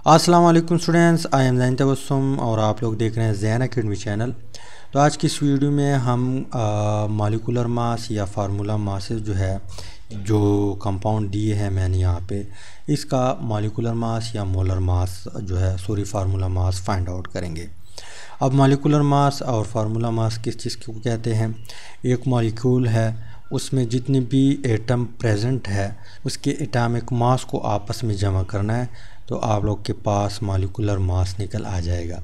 अस्सलाम वालेकुम students, I am ज़ैन तबस्सुम और आप लोग देख रहे हैं ज़ैन अकेडमी चैनल। तो आज की इस वीडियो में हम मॉलिक्यूलर मास या फार्मूला मासेस जो है, जो कंपाउंड दिए हैं मैंने यहाँ पे, इसका मॉलिक्यूलर मास या मोलर मास जो है फार्मूला मास फाइंड आउट करेंगे। अब मॉलिक्यूलर मास और फार्मूला मास किस चीज़ को कहते हैं? एक मॉलिक्यूल है, उसमें जितनी भी एटम प्रेजेंट है उसके एटॉमिक मास को आपस में जमा करना है तो आप लोग के पास मॉलिक्यूलर मास निकल आ जाएगा।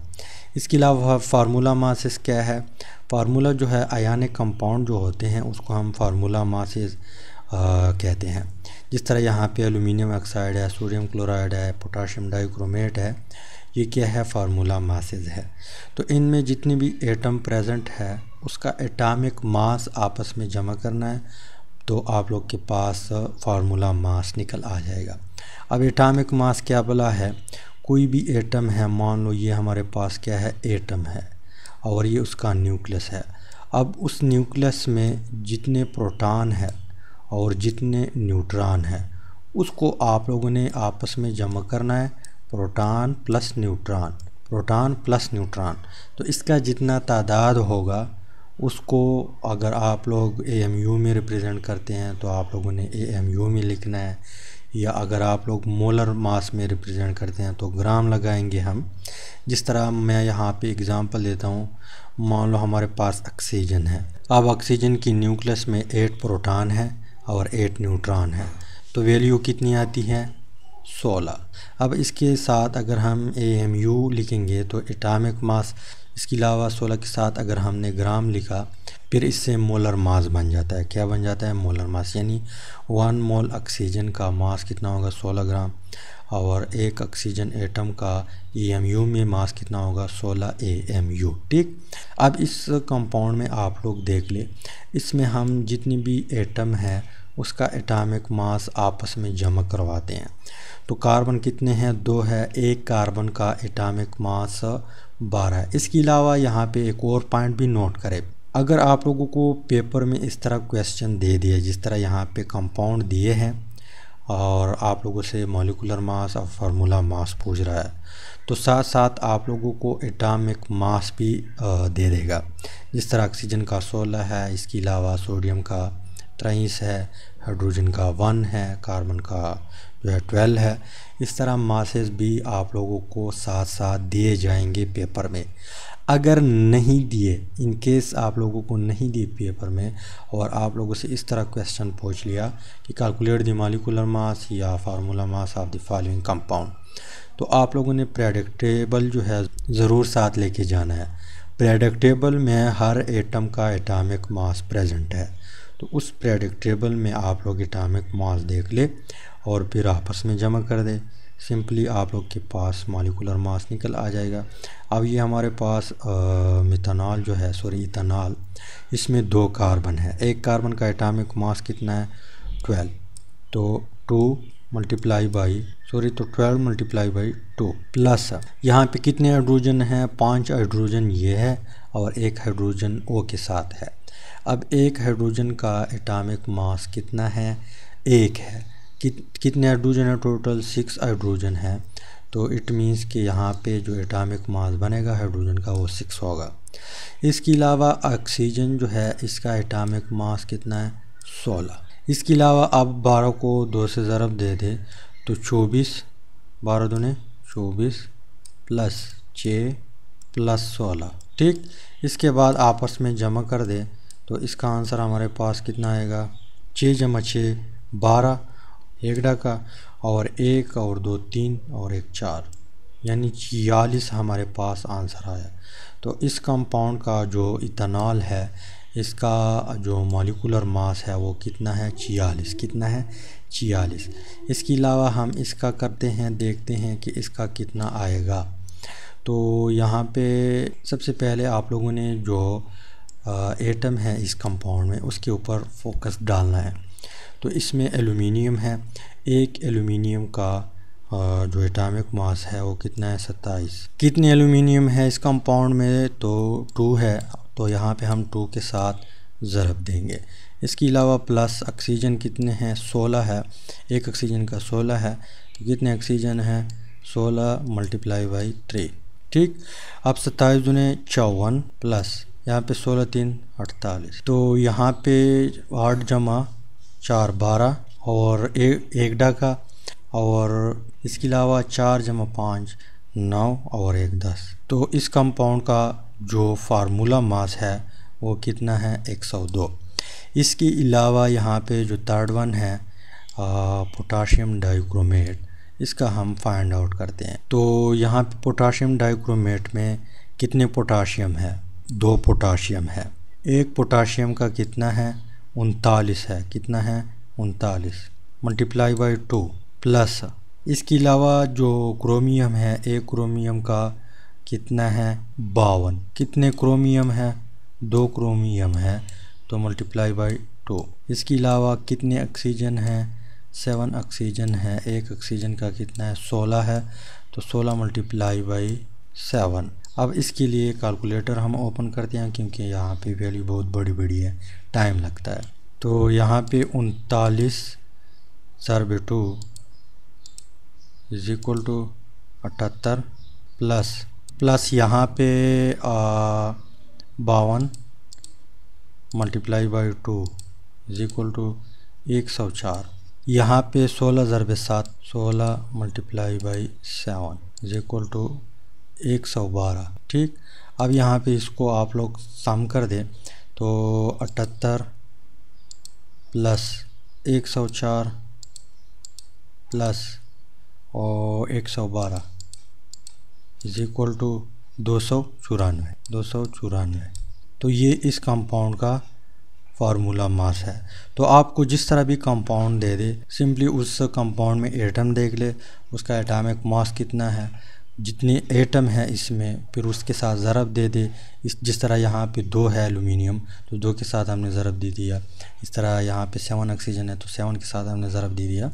इसके अलावा फार्मूला मासेस क्या है? फार्मूला जो है आयनिक कंपाउंड जो होते हैं उसको हम फार्मूला मासेस कहते हैं। जिस तरह यहाँ पे एल्यूमिनियम ऑक्साइड है, सोडियम क्लोराइड है, पोटाशियम डाइक्रोमेट है, ये क्या है? फार्मूला मासेस है। तो इनमें जितनी भी एटम प्रेजेंट है उसका एटॉमिक मास आपस में जमा करना है तो आप लोग के पास फार्मूला मास निकल आ जाएगा। अब एटॉमिक मास क्या बोला है? कोई भी एटम है, मान लो ये हमारे पास क्या है? एटम है और ये उसका न्यूक्लियस है। अब उस न्यूक्लियस में जितने प्रोटॉन है और जितने न्यूट्रॉन है उसको आप लोगों ने आपस में जमा करना है, proton plus neutron, proton plus neutron. तो इसका जितना तादाद होगा उसको अगर आप लोग AMU में रिप्रेजेंट करते हैं तो आप लोगों ने AMU में लिखना है, या अगर आप लोग मोलर मास में रिप्रेजेंट करते हैं तो ग्राम लगाएंगे हम। जिस तरह मैं यहाँ पे एग्ज़ाम्पल देता हूँ, मान लो हमारे पास ऑक्सीजन है। अब ऑक्सीजन की न्यूक्लियस में 8 प्रोटॉन है और 8 न्यूट्रॉन है, तो वैल्यू कितनी आती है? 16। अब इसके साथ अगर हम AMU लिखेंगे तो एटॉमिक मास, इसके अलावा 16 के साथ अगर हमने ग्राम लिखा फिर इससे मोलर मास बन जाता है। क्या बन जाता है? Molar mass. यानी 1 मोल ऑक्सीजन का मास कितना होगा? 16 ग्राम। और एक ऑक्सीजन एटम का AMU में मास कितना होगा? 16 AMU। ठीक। अब इस कंपाउंड में आप लोग देख ले, इसमें हम जितनी भी एटम है उसका एटॉमिक मास आपस में जमा करवाते हैं। तो कार्बन कितने हैं? 2 है। एक कार्बन का एटॉमिक मास 12 है। इसके अलावा यहाँ पे एक और पॉइंट भी नोट करें, अगर आप लोगों को पेपर में इस तरह क्वेश्चन दे दिया, जिस तरह यहाँ पे कंपाउंड दिए हैं और आप लोगों से मॉलिक्यूलर मास और फार्मूला मास पूछ रहा है, तो साथ साथ आप लोगों को एटॉमिक मास भी दे देगा। जिस तरह ऑक्सीजन का 16 है, इसके अलावा सोडियम का 23 है, हाइड्रोजन का 1 है, कार्बन का जो है 12 है। इस तरह मासेस भी आप लोगों को साथ साथ दिए जाएंगे पेपर में। अगर नहीं दिए, इन केस आप लोगों को नहीं दिए पेपर में और आप लोगों से इस तरह क्वेश्चन पूछ लिया कि कैलकुलेट द मॉलिक्यूलर मास या formula mass of the following compound, तो आप लोगों ने प्रेडिक्टेबल जो है ज़रूर साथ लेके जाना है। प्रेडिक्टेबल में हर एटम का एटॉमिक मास प्रेजेंट है, तो उस प्रेडिक्टेबल में आप लोग एटॉमिक मास देख ले और फिर आपस में जमा कर दे। सिंपली आप लोग के पास मॉलिक्यूलर मास निकल आ जाएगा। अब ये हमारे पास मिथानॉल जो है, इथेनॉल, इसमें 2 कार्बन है। एक कार्बन का एटॉमिक मास कितना है? 12। तो 12 मल्टीप्लाई बाई 2 प्लस यहाँ पे कितने हाइड्रोजन हैं? 5 हाइड्रोजन ये है और एक हाइड्रोजन O के साथ है। अब एक हाइड्रोजन का एटॉमिक मास कितना है? 1 है। कितने हाइड्रोजन है? टोटल 6 हाइड्रोजन है। तो इट मीन्स कि यहाँ पे जो एटॉमिक मास बनेगा हाइड्रोजन का वो 6 होगा। इसके अलावा ऑक्सीजन जो है इसका एटॉमिक मास कितना है? 16। इसके अलावा अब 12 को 2 से ज़रब दे दे तो 24, 12 दूने 24 प्लस 6 प्लस 16। ठीक। इसके बाद आपस में जमा कर दे तो इसका आंसर हमारे पास कितना आएगा? 6 जमा 6 12, 1 डका और 1 और 2 3 और 1 4, यानी 46 हमारे पास आंसर आया। तो इस कंपाउंड का जो इथेनॉल है इसका जो मॉलिक्यूलर मास है वो कितना है? 46। कितना है? 46। इसके अलावा हम इसका करते हैं, देखते हैं कि इसका कितना आएगा। तो यहाँ पे सबसे पहले आप लोगों ने जो एटम है इस कंपाउंड में उसके ऊपर फोकस डालना है। तो इसमें एल्यूमिनियम है। एक एल्यूमिनियम का जो एटॉमिक मास है वो कितना है? 27। कितने एल्यूमिनियम है इस कंपाउंड में? तो 2 है, तो यहाँ पे हम 2 के साथ ज़रब देंगे। इसके अलावा प्लस ऑक्सीजन कितने हैं? 16 है। एक ऑक्सीजन का 16 है, तो कितने ऑक्सीजन है? 16 मल्टीप्लाई बाई 3। ठीक, अब 27 दूने 54 प्लस यहाँ पे 16 3 48। तो यहाँ पे 8 जमा 4 12 और एक डाका, और इसके अलावा 4 जमा 5 9 और 1 10। तो इस कंपाउंड का जो फार्मूला मास है वो कितना है 102। इसके अलावा यहाँ पे जो थर्ड वन है पोटाशियम डाइक्रोमेट, इसका हम फाइंड आउट करते हैं। तो यहाँ पे पोटाशियम डाइक्रोमेट में कितने पोटाशियम है? 2 पोटाशियम है। एक पोटाशियम का कितना है 39 है, कितना है 39 मल्टीप्लाई बाई 2 प्लस इसके अलावा जो क्रोमियम है, एक क्रोमियम का कितना है 52। कितने क्रोमियम है? 2 क्रोमियम है, तो मल्टीप्लाई बाई 2। इसके अलावा कितने ऑक्सीजन है? 7 ऑक्सीजन है। एक ऑक्सीजन का कितना है 16 है, तो 16 मल्टीप्लाई बाई 7। अब इसके लिए कैलकुलेटर हम ओपन करते हैं क्योंकि यहाँ पे वैल्यू बहुत बड़ी बड़ी है, टाइम लगता है। तो यहाँ पे 39 × 2 इज इक्वल टू 78 प्लस यहाँ पे 52 multiply by 2 is equal to 104। यहाँ पे 16 × 7 16 multiply by 7 is equal to 112। ठीक, अब यहाँ पे इसको आप लोग सम कर दें तो 78 प्लस 104 प्लस और 112 इज इक्वल टू 294। तो ये इस कंपाउंड का फार्मूला मास है। तो आपको जिस तरह भी कंपाउंड दे दे, सिंपली उस कंपाउंड में एटम देख ले, उसका एटॉमिक मास कितना है, जितने एटम है इसमें, फिर उसके साथ ज़रब दे दे। जिस तरह यहाँ पे 2 है एल्यूमिनियम, तो 2 के साथ हमने ज़रब दे दिया। इस तरह यहाँ पे 7 ऑक्सीजन है, तो 7 के साथ हमने ज़रब दे दिया।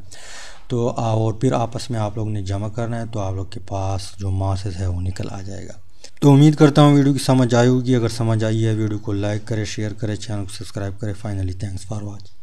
तो और फिर आपस में आप लोग ने जमा करना है, तो आप लोग के पास जो मासेस है वो निकल आ जाएगा। तो उम्मीद करता हूँ वीडियो की समझ आई होगी। अगर समझ आई है वीडियो को लाइक करें, शेयर करें, चैनल को सब्सक्राइब करें। Finally thanks for watching.